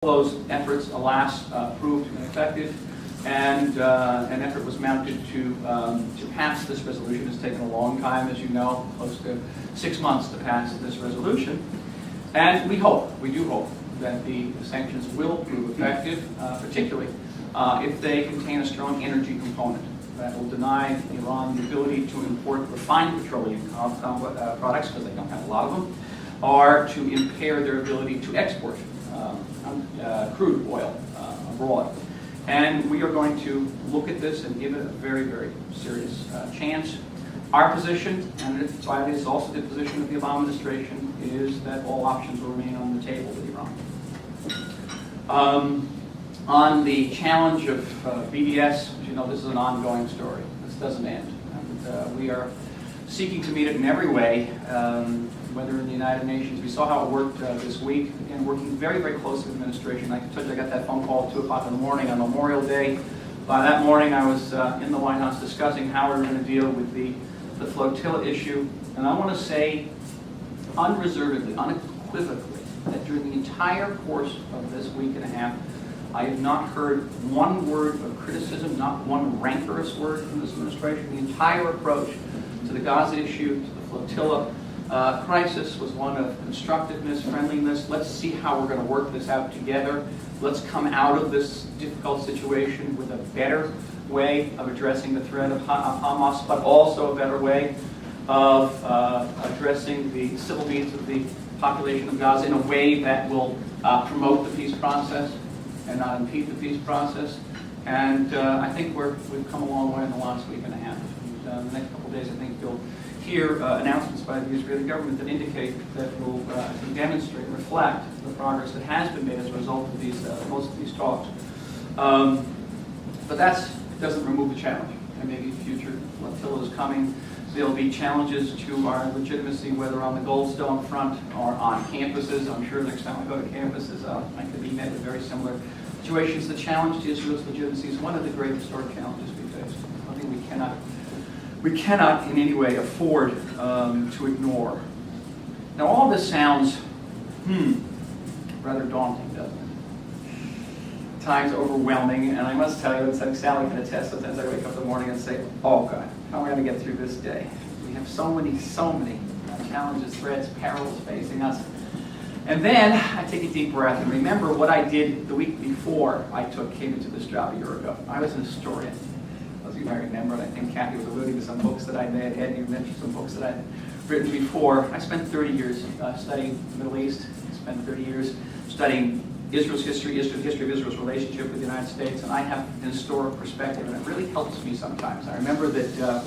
Those efforts, alas, proved ineffective, and an effort was mounted to pass this resolution. It's taken a long time, as you know, close to 6 months to pass this resolution. And we do hope, that the sanctions will prove effective, particularly if they contain a strong energy component that will deny Iran the ability to import refined petroleum products, because they don't have a lot of them, or to impair their ability to export crude oil abroad. And we are going to look at this and give it a very, very serious chance. Our position, and it is also the position of the Obama administration, is that all options will remain on the table with Iran. On the challenge of BDS, as you know, this is an ongoing story. This doesn't end. And, we are seeking to meet it in every way, whether in the United Nations. We saw how it worked this week. Again, working very, very closely with the administration. I told you I got that phone call at 2 o'clock in the morning on Memorial Day. By that morning, I was in the White House discussing how we were going to deal with the flotilla issue. And I want to say unreservedly, unequivocally, that during the entire course of this week and a half, I have not heard one word of criticism, not one rancorous word from this administration. The entire approach to the Gaza issue, to the flotilla crisis, was one of constructiveness, friendliness. Let's see how we're going to work this out together. Let's come out of this difficult situation with a better way of addressing the threat of Hamas, but also a better way of addressing the civil needs of the population of Gaza in a way that will promote the peace process and not impede the peace process. And I think we've come a long way in the last week and a half. And, the next couple of days, I think you'll hear announcements by the Israeli government that indicate that will demonstrate, reflect the progress that has been made as a result of these most of these talks. But that doesn't remove the challenge. And maybe future flotillas coming. There'll be challenges to our legitimacy, whether on the Goldstone front or on campuses. I'm sure next time I go to campuses, I could be met with very similar situations. The challenge to Israel's legitimacy is one of the great historic challenges we face. I think we cannot in any way afford to ignore. Now, all this sounds rather daunting, doesn't it? At times overwhelming, and I must tell you, it's like Sally can attest, sometimes I wake up in the morning and say, oh God, how am I going to get through this day? We have so many challenges, threats, perils facing us. And then I take a deep breath and remember what I did the week before I came into this job a year ago. I was an historian. As you might remember, and I think Kathy was alluding to some books that I had. Ed, you mentioned some books that I'd written before. I spent 30 years studying the Middle East. I spent 30 years studying Israel's history, the history of Israel's relationship with the United States, and I have an historic perspective, and it really helps me sometimes. I remember that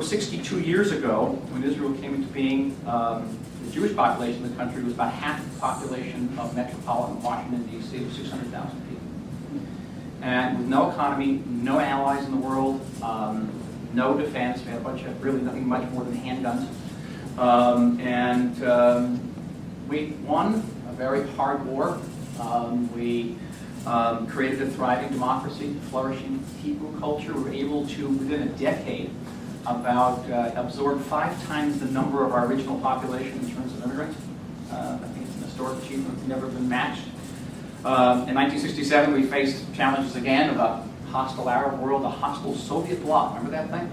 62 years ago, when Israel came into being, the Jewish population in the country was about half the population of metropolitan Washington, D.C., of 600,000 people. And with no economy, no allies in the world, no defense, we had a bunch of really nothing much more than handguns. We won a very hard war. We created a thriving democracy, flourishing Hebrew culture. We were able to, within a decade, absorb 5 times the number of our original population in terms of immigrants. I think it's an historic achievement that's never been matched. In 1967, we faced challenges again of a hostile Arab world, a hostile Soviet bloc. Remember that thing?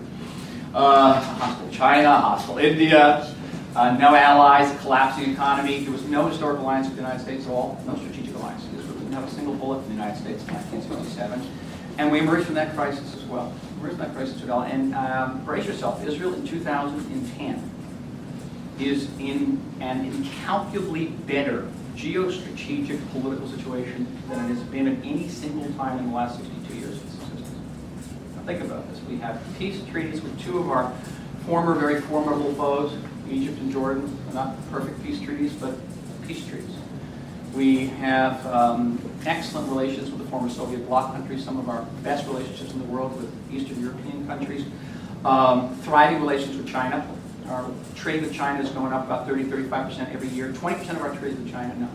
A hostile China, a hostile India, no allies, a collapsing economy. There was no historic alliance with the United States at all, no strategic alliance. Israel didn't have a single bullet in the United States in 1967. And we emerged from that crisis as well. And brace yourself, Israel in 2010 is in an incalculably better geostrategic political situation than it has been at any single time in the last 62 years of its existence. Now think about this. We have peace treaties with 2 of our former very formidable foes, Egypt and Jordan. They're not perfect peace treaties, but peace treaties. We have excellent relations with the former Soviet bloc countries, some of our best relationships in the world with Eastern European countries. Thriving relations with China. Our trade with China is going up about 30-35% every year. 20% of our trade with China now.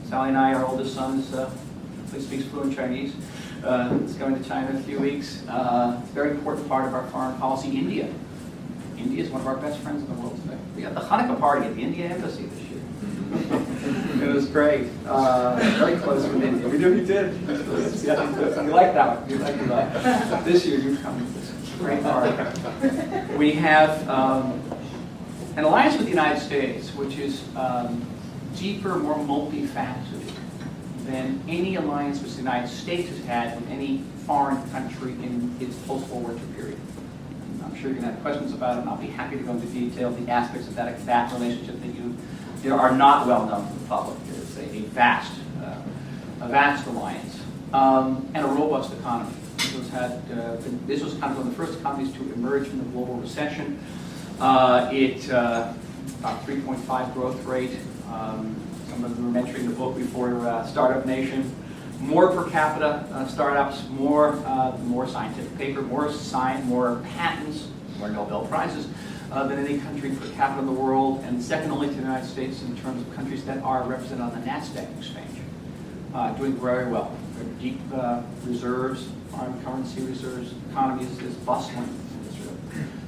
Sally and I, our oldest son, speaks fluent Chinese. Is going to China in a few weeks. It's a very important part of our foreign policy. India. India is one of our best friends in the world today. We had the Hanukkah party at the India Embassy this year. It was great. Very close with India. We did. Yeah, you like that one. You like that. This year you've come with this great art. We have an alliance with the United States, which is deeper, more multifaceted than any alliance which the United States has had with any foreign country in its post-World War II period. And I'm sure you're going to have questions about it, and I'll be happy to go into detail the aspects of that relationship that you are not well known to the public. It's a vast alliance and a robust economy. This was kind of one of the first economies to emerge from the global recession. About 3.5 growth rate. Some of them were mentioning the book before Startup Nation. More per capita startups, more scientific paper, more patents, more Nobel Prizes than any country per capita in the world, and second only to the United States in terms of countries that are represented on the NASDAQ exchange. Doing very well. Deep reserves, foreign currency reserves, economy is bustling.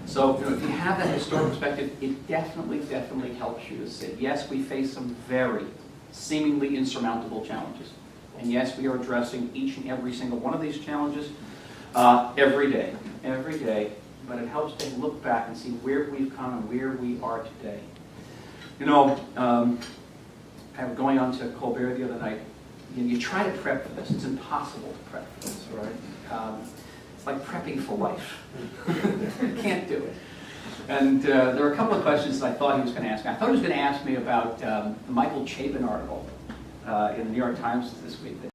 So if you have that historical perspective, it definitely helps you to say, yes, we face some very seemingly insurmountable challenges. And yes, we are addressing each and every single one of these challenges every day. But it helps to look back and see where we've come and where we are today. You know, I was going on to Colbert the other night. You try to prep for this. It's impossible to prep for this, right? It's like prepping for life. You can't do it. And there were a couple of questions that I thought he was going to ask me. I thought he was going to ask me about the Michael Chabon article in the New York Times this week.